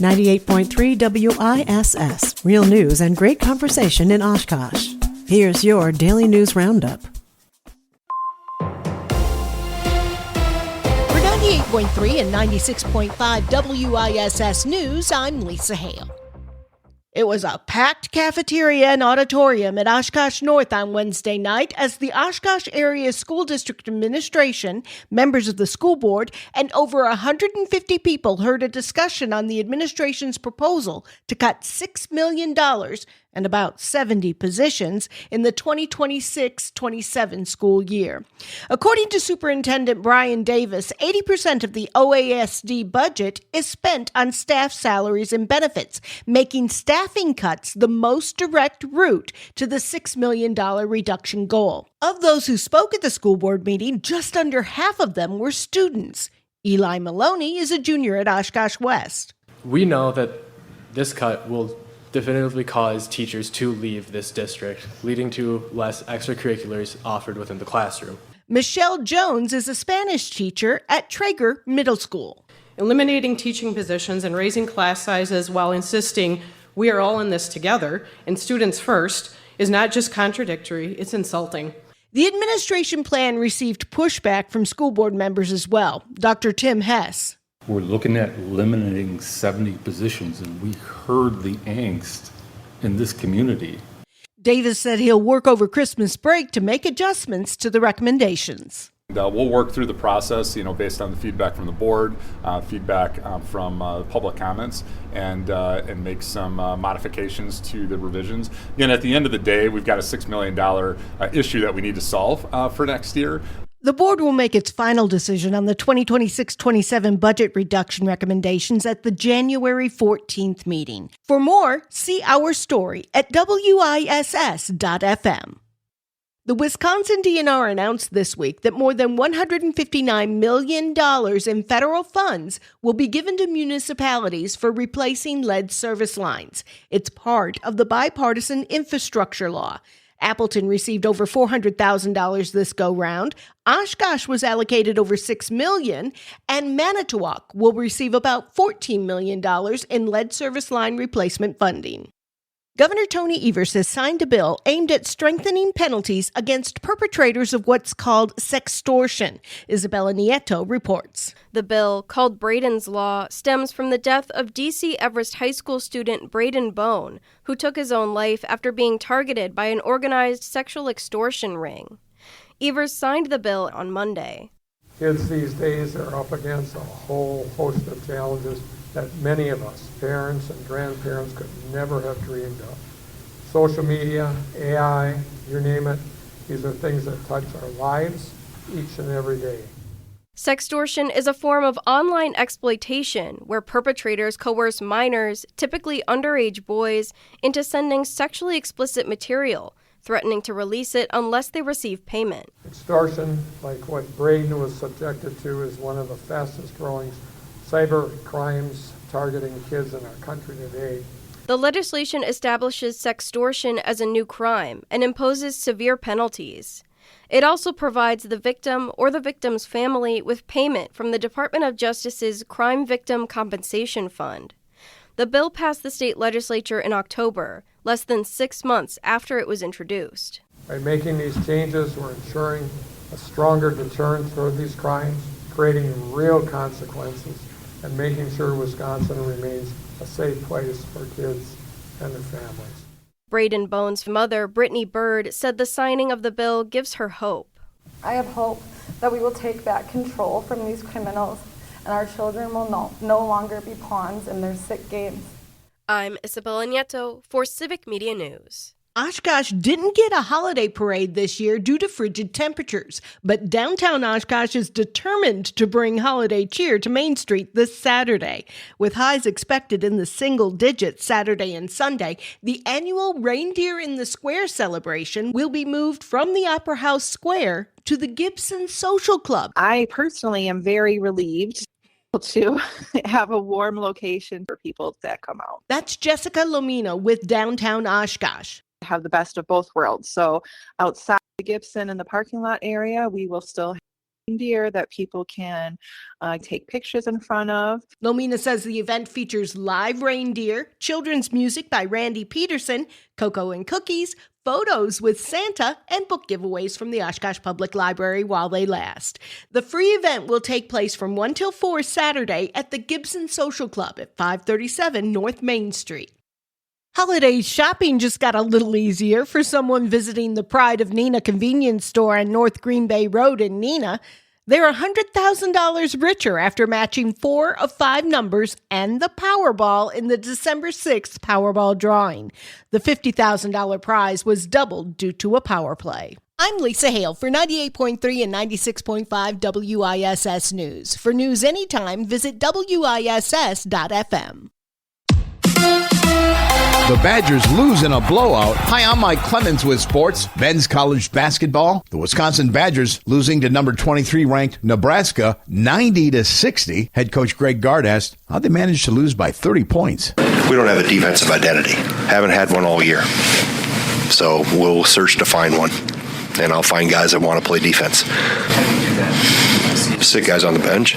98.3 WISS. Real news and great conversation in Oshkosh. Here's your Daily News Roundup. For 98.3 and 96.5 WISS News, I'm Lisa Hale. It was a packed cafeteria and auditorium at Oshkosh North on Wednesday night as the Oshkosh Area School District Administration, members of the school board, and over 150 people heard a discussion on the administration's proposal to cut $6 million and about 70 positions in the 2026-27 school year. According to Superintendent Brian Davis, 80% of the OASD budget is spent on staff salaries and benefits, making staffing cuts the most direct route to the $6 million reduction goal. Of those who spoke at the school board meeting, just under half of them were students. Eli Maloney is a junior at Oshkosh West. We know that this cut will definitively cause teachers to leave this district, leading to less extracurriculars offered within the classroom. Michelle Jones is a Spanish teacher at Traeger Middle School. Eliminating teaching positions and raising class sizes while insisting we are all in this together and students first is not just contradictory, it's insulting. The administration plan received pushback from school board members as well. Dr. Tim Hess. We're looking at eliminating 70 positions, and we heard the angst in this community. Davis said he'll work over Christmas break to make adjustments to the recommendations. We'll work through the process, based on the feedback from the board, feedback from public comments, and make some modifications to the revisions. Again, at the end of the day, we've got a $6 million issue that we need to solve for next year. The board will make its final decision on the 2026-27 budget reduction recommendations at the January 14th meeting. For more, see our story at WISS.FM. The Wisconsin DNR announced this week that more than $159 million in federal funds will be given to municipalities for replacing lead service lines. It's part of the bipartisan infrastructure law. Appleton received over $400,000 this go-round. Oshkosh was allocated over $6 million, and Manitowoc will receive about $14 million in lead service line replacement funding. Governor Tony Evers has signed a bill aimed at strengthening penalties against perpetrators of what's called sextortion. Isabella Nieto reports. The bill, called Braden's Law, stems from the death of D.C. Everest High School student Braden Bone, who took his own life after being targeted by an organized sexual extortion ring. Evers signed the bill on Monday. Kids these days are up against a whole host of challenges that many of us, parents and grandparents, could never have dreamed of. Social media, AI, you name it, these are things that touch our lives each and every day. Sextortion is a form of online exploitation where perpetrators coerce minors, typically underage boys, into sending sexually explicit material, threatening to release it unless they receive payment. Extortion, like what Braden was subjected to, is one of the fastest growing cyber crimes targeting kids in our country today. The legislation establishes sextortion as a new crime and imposes severe penalties. It also provides the victim or the victim's family with payment from the Department of Justice's Crime Victim Compensation Fund. The bill passed the state legislature in October, less than 6 months after it was introduced. By making these changes, we're ensuring a stronger deterrent for these crimes, creating real consequences, and making sure Wisconsin remains a safe place for kids and their families. Braden Bone's mother, Brittany Bird, said the signing of the bill gives her hope. I have hope that we will take back control from these criminals and our children will no longer be pawns in their sick games. I'm Isabella Nieto for Civic Media News. Oshkosh didn't get a holiday parade this year due to frigid temperatures, but downtown Oshkosh is determined to bring holiday cheer to Main Street this Saturday. With highs expected in the single digits Saturday and Sunday, the annual Reindeer in the Square celebration will be moved from the Opera House Square to the Gibson Social Club. I personally am very relieved to have a warm location for people that come out. That's Jessica Lomino with Downtown Oshkosh. Have the best of both worlds. So outside the Gibson and the parking lot area, we will still reindeer that people can take pictures in front of. Lomina says the event features live reindeer, children's music by Randy Peterson, cocoa and cookies, photos with Santa, and book giveaways from the Oshkosh Public Library while they last. The free event will take place from 1 till 4 Saturday at the Gibson Social Club at 537 North Main Street. Holiday shopping just got a little easier for someone visiting the Pride of Neenah convenience store on North Green Bay Road in Neenah. They're $100,000 richer after matching 4 of 5 numbers and the Powerball in the December 6th Powerball drawing. The $50,000 prize was doubled due to a power play. I'm Lisa Hale for 98.3 and 96.5 WISS News. For news anytime, visit WISS.FM. The Badgers lose in a blowout. Hi, I'm Mike Clemens with sports. Men's college basketball. The Wisconsin Badgers losing to number 23 ranked Nebraska 90-60. Head coach Greg Gard asked how they managed to lose by 30 points. We don't have a defensive identity. Haven't had one all year. So we'll search to find one. And I'll find guys that want to play defense. Sit guys on the bench.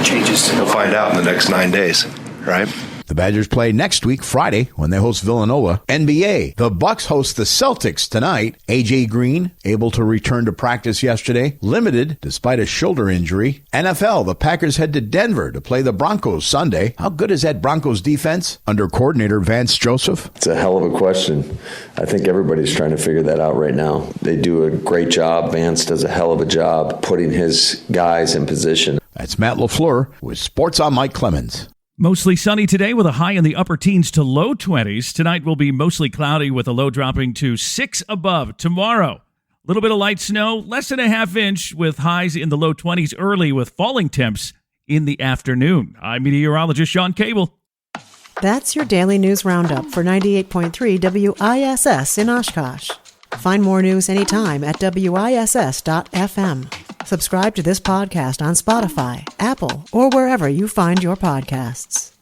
Changes. We'll find out in the next 9 days, right? The Badgers play next week, Friday, when they host Villanova. NBA, the Bucks host the Celtics tonight. A.J. Green, able to return to practice yesterday, limited despite a shoulder injury. NFL, the Packers head to Denver to play the Broncos Sunday. How good is that Broncos defense under coordinator Vance Joseph? It's a hell of a question. I think everybody's trying to figure that out right now. They do a great job. Vance does a hell of a job putting his guys in position. That's Matt LaFleur with Sports on Mike Clemens. Mostly sunny today with a high in the upper teens to low 20s. Tonight will be mostly cloudy with a low dropping to 6 above. Tomorrow, a little bit of light snow, less than a half inch with highs in the low 20s early with falling temps in the afternoon. I'm meteorologist Sean Cable. That's your daily news roundup for 98.3 WISS in Oshkosh. Find more news anytime at WISS.FM. Subscribe to this podcast on Spotify, Apple, or wherever you find your podcasts.